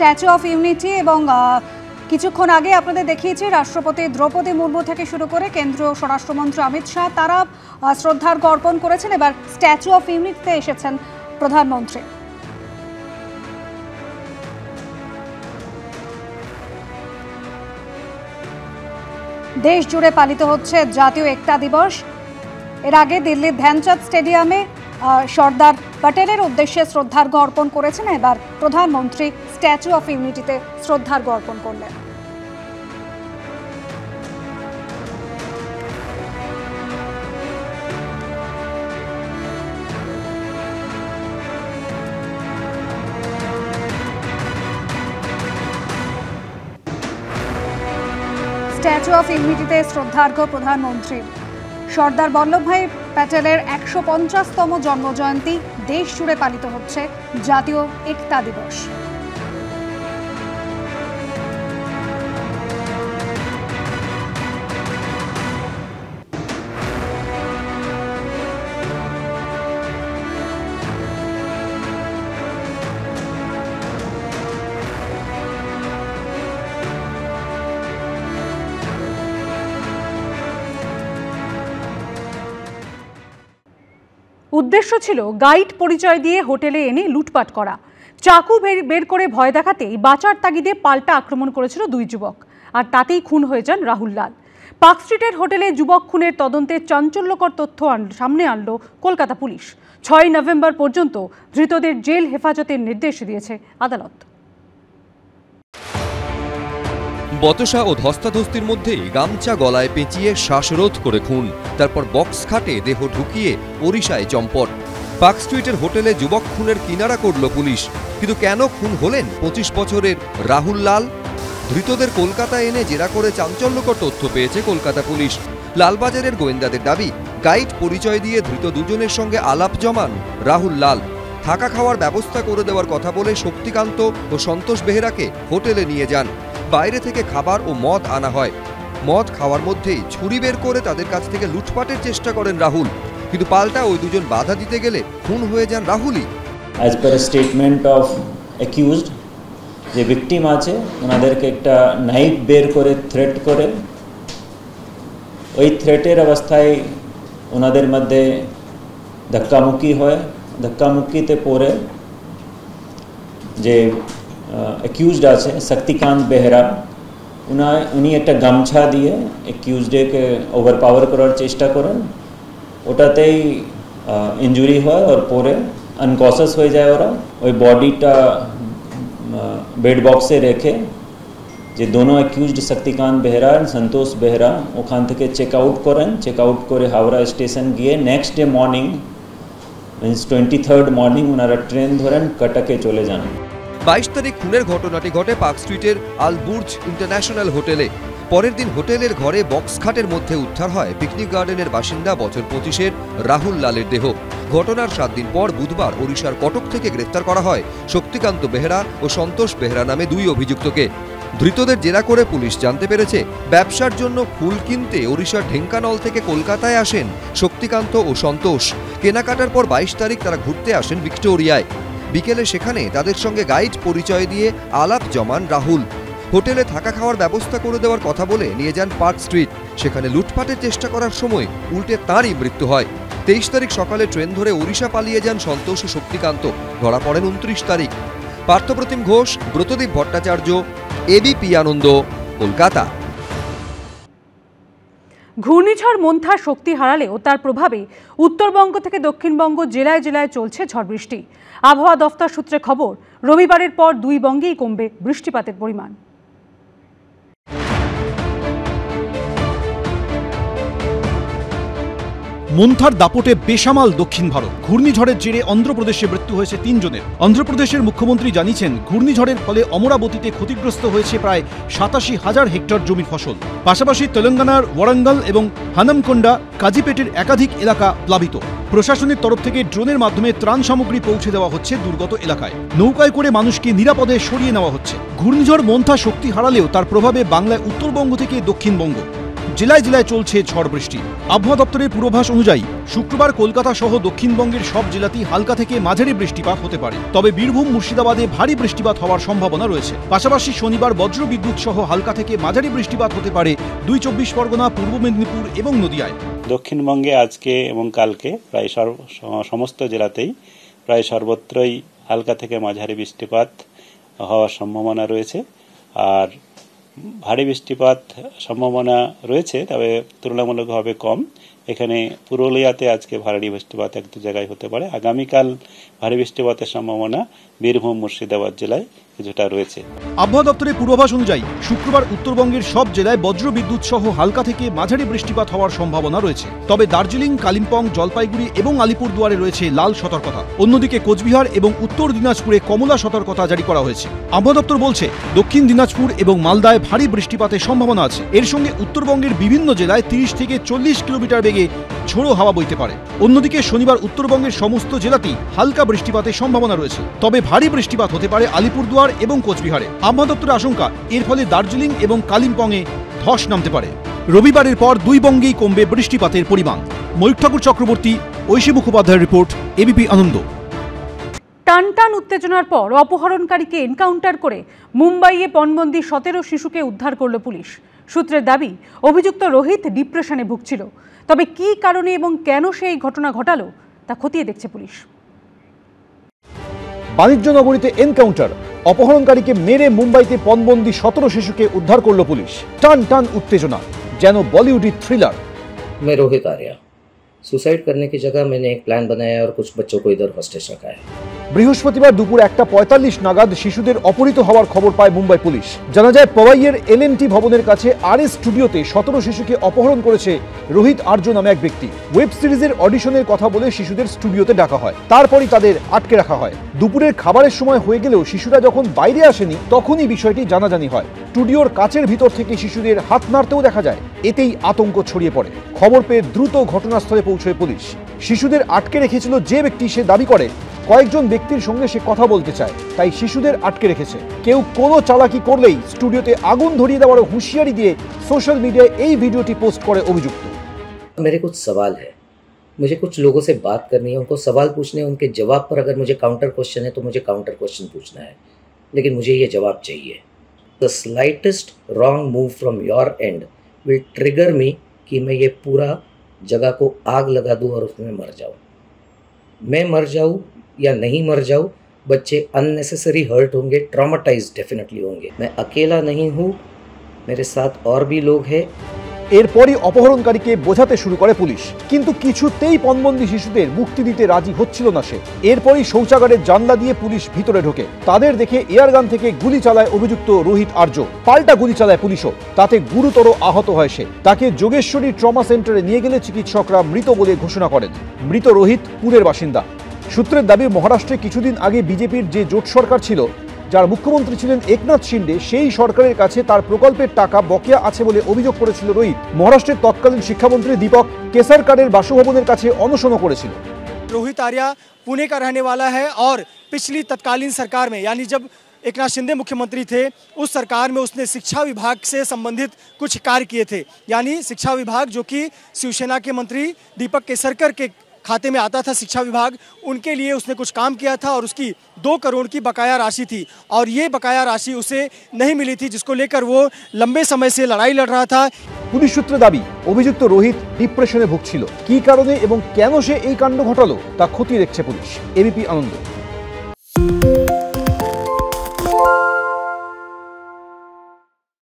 Statue of unity এবং কিছুক্ষণ আগে আপনাদের দেখিয়েছি রাষ্ট্রপতি দ্রৌপদী মুর্মু থেকে শুরু করে কেন্দ্রীয় স্বরাষ্ট্রমন্ত্রী অমিত শাহ তারা শ্রদ্ধার্ঘ্য অর্পণ করেছেন। এবার স্ট্যাচু অফ ইউনিটিতে এসেছেন প্রধানমন্ত্রী। দেশ জুড়ে পালিত হচ্ছে জাতীয় একতা দিবস। এর আগে দিল্লির ধ্যানচাঁদ স্টেডিয়ামে সর্দার প্যাটেলের উদ্দেশ্যে শ্রদ্ধার্ঘ্য অর্পণ করেছেন। এবার প্রধানমন্ত্রী স্ট্যাচু অফ ইউনিটিতে শ্রদ্ধার্ঘ্য অর্পণ করলেন। স্ট্যাচু অফ ইউনিটিতে শ্রদ্ধার্ঘ্য প্রধানমন্ত্রীর। সর্দার বল্লভভাই প্যাটেলের ১৫০তম জন্মজয়ন্তী দেশ জুড়ে পালিত হচ্ছে জাতীয় একতা দিবস। উদ্দেশ্য ছিল গাইড পরিচয় দিয়ে হোটেলে এনে লুটপাট করা। চাকু বের করে ভয় দেখাতেই বাঁচার তাগিদে পাল্টা আক্রমণ করেছিল দুই যুবক, আর তাতেই খুন হয়ে যান রাহুল লাল। পার্ক স্ট্রিটের হোটেলে যুবক খুনের তদন্তে চাঞ্চল্যকর তথ্য সামনে আনলো কলকাতা পুলিশ। ৬ নভেম্বর পর্যন্ত ধৃতদের জেল হেফাজতের নির্দেশ দিয়েছে আদালত। বতসা ও ধস্তাধস্তির মধ্যেই গামছা গলায় পেঁচিয়ে শ্বাসরোধ করে খুন, তারপর বক্স খাটে দেহ ঢুকিয়ে ওড়িশায় চম্পট। পার্ক স্ট্রিটের হোটেলে যুবক খুনের কিনারা করল পুলিশ। কিন্তু কেন খুন হলেন ২৫ বছরের রাহুল লাল? ধৃতদের কলকাতায় এনে জেরা করে চাঞ্চল্যকর তথ্য পেয়েছে কলকাতা পুলিশ। লালবাজারের গোয়েন্দাদের দাবি, গাইড পরিচয় দিয়ে ধৃত দুজনের সঙ্গে আলাপ জমান রাহুল লাল। থাকা খাওয়ার ব্যবস্থা করে দেওয়ার কথা বলে শক্তিকান্ত ও সন্তোষ বেহেরাকে হোটেলে নিয়ে যান। বাইরে থেকে খাবার ও মদ আনা হয়। মদ খাওয়ার মধ্যেই ছুরি বের করে তাদের কাছ থেকে লুটপাটের চেষ্টা করেন রাহুল, কিন্তু পাল্টা ওই দুজন বাধা দিতে গেলে খুন হয়ে যান রাহুলই। As per statement of accused, যে ভিকটিম আছে ওনাদেরকে একটা নাইফ বের করে থ্রেট করে, ওই থ্রেটের অবস্থায় ওনাদের মধ্যে ধাক্কামুক্কি হয়। ধাক্কামুক্কিতে পরে যে অ্যাকিউজড আছে শক্তিকান্ত বেহরা, উনি একটা গামছা দিয়ে অ্যাকিউজডকে ওভারপাওয়ার করার চেষ্টা করেন। ওটাতেই ইঞ্জুরি হয় আর পরে আনকনশাস হয়ে যায় ওরা। ওই বডিটা বেড বক্সে রেখে যে দোনো অ্যাকিউজড শক্তিকান্ত বেহরা আর সন্তোষ বেহরা ওখান থেকে চেক আউট করেন। চেক আউট করে হাওড়া স্টেশন গিয়ে next day morning means 23rd morning ওনারা ট্রেন ধরেন কটকে চলে যান। ২২ তারিখ খুনের ঘটনাটি ঘটে পার্ক স্ট্রিটের আলবুর্জ ইন্টারন্যাশনাল হোটেলে। পরের দিন হোটেলের ঘরে বক্স খাটের মধ্যে উদ্ধার হয় পিকনিক গার্ডেনের বাসিন্দা বছর ২৫-এর রাহুল লালের দেহ। ঘটনার ৭ দিন পর বুধবার ওড়িশার কটক থেকে গ্রেফতার করা হয় শক্তিকান্ত বেহরা ও সন্তোষ বেহরা নামে দুই অভিযুক্তকে। ধৃতদের জেরা করে পুলিশ জানতে পেরেছে, ব্যবসার জন্য ফুল কিনতে ওড়িশার ঢেঙ্কানল থেকে কলকাতায় আসেন শক্তিকান্ত ও সন্তোষ। কেনাকাটার পর ২২ তারিখ তারা ঘুরতে আসেন ভিক্টোরিয়ায়। বিকেলে সেখানে তাদের সঙ্গে গাইড পরিচয় দিয়ে আলাপ জমান রাহুল। হোটেলে থাকা খাওয়ার ব্যবস্থা করে দেওয়ার কথা বলে নিয়ে যান পার্ক স্ট্রিট। সেখানে লুটপাটের চেষ্টা করার সময় উল্টে তাঁরই মৃত্যু হয়। ২৩ তারিখ সকালে ট্রেন ধরে ওড়িশা পালিয়ে যান সন্তোষ ও শক্তিকান্ত। ধরা পড়েন ২৯ তারিখ। পার্থপ্রতিম ঘোষ, ব্রতদীপ ভট্টাচার্য, এবিপি আনন্দ, কলকাতা। ঘূর্ণিঝড় মন্থা শক্তি হারালেও তার প্রভাবে উত্তরবঙ্গ থেকে দক্ষিণবঙ্গ জেলায় জেলায় চলছে ঝড় বৃষ্টি। আবহাওয়া দফতর সূত্রে খবর, রবিবারের পর দুই বঙ্গেই কমবে বৃষ্টিপাতের পরিমাণ। মন্থার দাপটে বেসামাল দক্ষিণ ভারত। ঘূর্ণিঝড়ের জেরে অন্ধ্রপ্রদেশে মৃত্যু হয়েছে ৩ জনের। অন্ধ্রপ্রদেশের মুখ্যমন্ত্রী জানিয়েছেন, ঘূর্ণিঝড়ের ফলে অমরাবতীতে ক্ষতিগ্রস্ত হয়েছে প্রায় ৮৭,০০০ হেক্টর জমির ফসল। পাশাপাশি তেলেঙ্গানার ওয়ারাঙ্গাল এবং হানামকোন্ডা, কাজিপেটের একাধিক এলাকা প্লাবিত। প্রশাসনের তরফ থেকে ড্রোনের মাধ্যমে ত্রাণ সামগ্রী পৌঁছে দেওয়া হচ্ছে দুর্গত এলাকায়। নৌকায় করে মানুষকে নিরাপদে সরিয়ে নেওয়া হচ্ছে। ঘূর্ণিঝড় মন্থা শক্তি হারালেও তার প্রভাবে বাংলায় উত্তরবঙ্গ থেকে দক্ষিণবঙ্গ, জেলায় জেলায় চলছে ঝড় বৃষ্টি। আবহাওয়া দপ্তরের পূর্বাভাস অনুযায়ী শুক্রবার কলকাতা সহ দক্ষিণবঙ্গের সব জেলাতেই হালকা থেকে মাঝারি বৃষ্টিপাত হতে পারে, তবে বীরভূম মুর্শিদাবাদে ভারী বৃষ্টিপাত হওয়ার সম্ভাবনা রয়েছে। পাশাপাশি শনিবার বজ্র বিদ্যুৎ সহ হালকা থেকে মাঝারি বৃষ্টিপাত হতে পারে 2 চব্বিশ পরগনা, পূর্ব মেদিনীপুর এবং নদিয়ায়। দক্ষিণবঙ্গে আজকে এবং কালকে প্রায় সমস্ত জেলাতেই প্রায় সর্বত্রই হালকা থেকে মাঝারি বৃষ্টিপাত হওয়ার সম্ভাবনা রয়েছে। আর ভারী বৃষ্টিপাত সম্ভাবনা রয়েছে, তবে তুলনামূলকভাবে কম। এখানে পুরুলিয়াতে আজকে ভারী বৃষ্টিপাত এক দু জায়গায় হতে পারে। আগামীকাল ভারী বৃষ্টিপাতের সম্ভাবনা বীরভূম মুর্শিদাবাদ জেলায় কিছুটা রয়েছে। আবহাওয়া দপ্তরের পূর্বাভাস অনুযায়ী শুক্রবার উত্তরবঙ্গের সব জেলায় বজ্র বিদ্যুৎ সহ হালকা থেকে মাঝারি বৃষ্টিপাত হওয়ার সম্ভাবনা রয়েছে, তবে দার্জিলিং, কালিম্পং, জলপাইগুড়ি এবং আলিপুরদুয়ারে রয়েছে লাল সতর্কতা। অন্যদিকে কোচবিহার এবং উত্তর দিনাজপুরে কমলা সতর্কতা জারি করা হয়েছে। আবহাওয়া দপ্তর বলছে দক্ষিণ দিনাজপুর এবং মালদায় ভারী বৃষ্টিপাতের সম্ভাবনা আছে। এর সঙ্গে উত্তরবঙ্গের বিভিন্ন জেলায় 30 থেকে 40 কিলোমিটার বেগে ঝোড়ো হাওয়া বইতে পারে। অন্যদিকে শনিবার উত্তরবঙ্গের সমস্ত জেলাতেই হালকা বৃষ্টিপাতের সম্ভাবনা রয়েছে, তবে ভারী বৃষ্টিপাত হতে পারে আলিপুরদুয়ার এবং কোচবিহারে। আবহাওয়া দপ্তরের আশঙ্কা এর ফলে দার্জিলিং এবং কালিম্পংয়ে ধস নামতে পারে। রবিবারের পর 2 বঙ্গেই কমবে বৃষ্টিপাতের পরিমাণ। ময়ূর ঠাকুর চক্রবর্তী, ঐশী মুখোপাধ্যায়ের রিপোর্ট, এবিপি আনন্দ। টান টান উত্তেজনার পর অপহরণকারীকে এনকাউন্টার করে মুম্বাইয়ে পণবন্দি 17 শিশুকে উদ্ধার করল পুলিশ। সূত্রের দাবি, অভিযুক্ত রোহিত ডিপ্রেশনে ভুগছিল। তবে কী কারণে এবং কেন সে এই ঘটনা ঘটালো তা খতিয়ে দেখছে পুলিশ। বাণিজ্য নগরীতে এনকাউন্টার, অপহরণকারীকে মেরে মুম্বাইতে পণবন্দি 17 শিশুকে উদ্ধার করল পুলিশ। টান টান উত্তেজনা, যেন বলিউডি থ্রিলার। मैं रोहित आर्या। सुसाइड करने की जगह मैंने एक प्लान बनाया और कुछ बच्चों को इधर हॉस्टेज रखा है। বৃহস্পতিবার দুপুর 1:45 নাগাদ শিশুদের অপহৃত হওয়ার খবর পায় মুম্বাই পুলিশ। জানা যায় পওয়াইয়ের LNT ভবনের কাছে RS স্টুডিওতে 17 শিশুকে অপহরণ করেছে রোহিত আর্য নামে এক ব্যক্তি। ওয়েব সিরিজের অডিশনের কথা বলে শিশুদের স্টুডিওতে ডাকা হয়, তারপরই তাদের আটকে রাখা হয়। দুপুরের খাবারের সময় হয়ে গেলেও শিশুরা যখন বাইরে আসেনি তখনই বিষয়টি জানাজানি হয়। স্টুডিওর কাচের ভিতর থেকে শিশুদের হাত নাড়তেও দেখা যায়। এতেই আতঙ্ক ছড়িয়ে পড়ে। খবর পেয়ে দ্রুত ঘটনাস্থলে পৌঁছয় পুলিশ। শিশুদের আটকে রেখেছিল যে ব্যক্তি, সে দাবি করে কয়েকজন ব্যক্তির সঙ্গে সে কথা বলতে চায়, তাই শিশুদের আটকে রেখেছে। কেউ কোনো চালাকি করলেই স্টুডিওতে আগুন ধরিয়ে দেওয়ার হুঁশিয়ারি দিয়ে সোশ্যাল মিডিয়ায় এই ভিডিওটি পোস্ট করে অভিযুক্ত। मेरे कुछ सवाल है, मुझे कुछ लोगों से बात करनी है, उनको सवाल पूछने, उनके जवाब पर अगर मुझे काउंटर क्वेश्चन है तो मुझे काउंटर क्वेश्चन पूछना है, लेकिन मुझे ये जवाब चाहिए। The slightest wrong move from your end will trigger me कि मैं ये पूरा जगह को आग लगा दूँ और उसमें मर जाऊँ। मैं मर जाऊँ या नहीं मर जाऊँ, बच्चे अननेसेसरी हर्ट होंगे, ट्रॉमाटाइज डेफिनेटली होंगे। मैं अकेला नहीं हूँ, मेरे साथ और भी लोग हैं। এরপরই অপহরণকারীকে বোঝাতে শুরু করে পুলিশ, কিন্তু কিছুতেই পণবন্দি শিশুদের মুক্তি দিতে রাজি হচ্ছিল না সে। এরপরই শৌচাগারের জানলা দিয়ে পুলিশ ভিতরে ঢোকে। তাদের দেখে এয়ারগান থেকে গুলি চালায় অভিযুক্ত রোহিত আর্য। পাল্টা গুলি চালায় পুলিশও, তাতে গুরুতর আহত হয় সে। তাকে যোগেশ্বরী ট্রমা সেন্টারে নিয়ে গেলে চিকিৎসকরা মৃত বলে ঘোষণা করেন। মৃত রোহিত পুরের বাসিন্দা। সূত্রের দাবি, মহারাষ্ট্রে কিছুদিন আগে বিজেপির যে জোট সরকার ছিল, যার মুখ্যমন্ত্রী ছিলেন একনাথ শিন্ডে, সেই সরকারের কাছে তার প্রকল্পের টাকা বকেয়া আছে বলে অভিযোগ করেছিল রোহিত। মহারাষ্ট্রের তৎকালীন শিক্ষামন্ত্রী দীপক কেসারকারের বাসভবনের কাছে অনশনও করেছিল। रोहित आर्या पुणे का रहने वाला है और पिछली तत्कालीन सरकार में, यानी जब एकनाथ शिंदे मुख्यमंत्री थे, उस सरकार में उसने शिक्षा विभाग से संबंधित कुछ कार्य किए थे। यानी शिक्षा विभाग जो कि शिवसेना के मंत्री दीपक केसरकर के खाते में आता था, शिक्षा विभाग, उनके लिए उसने कुछ काम किया था और उसकी 2 करोड़ की बकाया राशि थी और ये बकाया राशि उसे नहीं मिली थी, जिसको लेकर वो लंबे समय से लड़ाई लड़ रहा था। পুলিশ সূত্রে দাবি, অভিযুক্ত রোহিত ডিপ্রেশনে ভুগছিল। কী কারণে এবং কেন সে এই কাণ্ড ঘটালো তা খতিয়ে দেখছে পুলিশ। এবিপি আনন্দ।